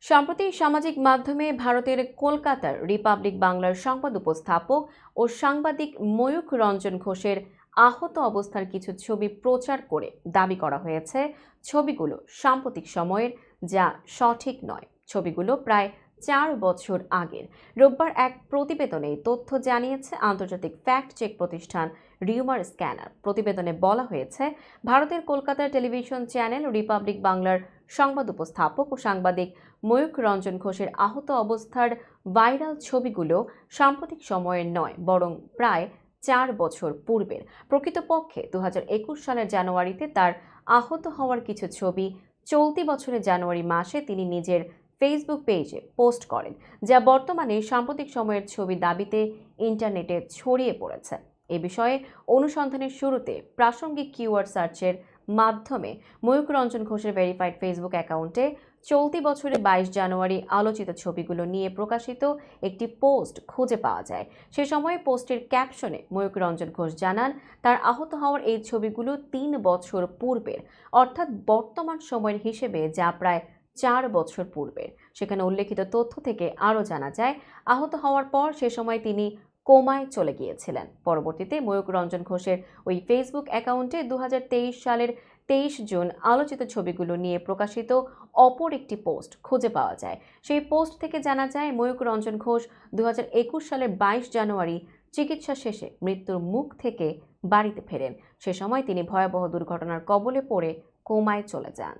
সম্প্রতি সামাজিক মাধ্যমে ভারতের কলকাতার রিপাবলিক বাংলার সংবাদ উপস্থাপক ও সাংবাদিক ময়ূখ রঞ্জন ঘোষের আহত অবস্থার কিছু ছবি প্রচার করে দাবি করা হয়েছে ছবিগুলো সাম্প্রতিক সময়ের, যা সঠিক নয়। ছবিগুলো প্রায় 4 বছর আগের। রোববার এক প্রতিবেদনে তথ্য জানিয়েছে আন্তর্জাতিক ফ্যাক্ট চেক প্রতিষ্ঠান রিউমার স্ক্যানার। প্রতিবেদনে বলা হয়েছে, ভারতের কলকাতার টেলিভিশন চ্যানেল রিপাবলিক বাংলার সংবাদ উপস্থাপক ও সাংবাদিক ময়ূখ রঞ্জন ঘোষের আহত অবস্থার ভাইরাল ছবিগুলো সাম্প্রতিক সময়ের নয়, বরং প্রায় 4 বছর পূর্বের। প্রকৃতপক্ষে 2021 সালের জানুয়ারিতে তার আহত হওয়ার কিছু ছবি চলতি বছরের জানুয়ারি মাসে তিনি নিজের ফেসবুক পেজে পোস্ট করেন, যা বর্তমানে সাম্প্রতিক সময়ের ছবি দাবিতে ইন্টারনেটে ছড়িয়ে পড়েছে। এ বিষয়ে অনুসন্ধানের শুরুতে প্রাসঙ্গিক কিওয়ার্ড সার্চের মাধ্যমে ময়ূখ রঞ্জন ঘোষের ভেরিফাইড ফেসবুক অ্যাকাউন্টে চলতি বছরের 22 জানুয়ারি আলোচিত ছবিগুলো নিয়ে প্রকাশিত একটি পোস্ট খুঁজে পাওয়া যায়। সে সময় পোস্টের ক্যাপশনে ময়ূখ রঞ্জন ঘোষ জানান, তার আহত হওয়ার এই ছবিগুলো 3 বছর পূর্বের, অর্থাৎ বর্তমান সময়ের হিসেবে যা প্রায় 4 বছর পূর্বের। সেখানে উল্লেখিত তথ্য থেকে আরও জানা যায়, আহত হওয়ার পর সে সময় তিনি কোমায় চলে গিয়েছিলেন। পরবর্তীতে ময়ূখ রঞ্জন ঘোষের ওই ফেসবুক অ্যাকাউন্টে 2023 সালের 23 জুন আলোচিত ছবিগুলো নিয়ে প্রকাশিত অপর একটি পোস্ট খুঁজে পাওয়া যায়। সেই পোস্ট থেকে জানা যায়, ময়ূখ রঞ্জন ঘোষ 2021 সালের 22 জানুয়ারি চিকিৎসা শেষে মৃত্যুর মুখ থেকে বাড়িতে ফেরেন। সে সময় তিনি ভয়াবহ দুর্ঘটনার কবলে পড়ে কোমায় চলে যান।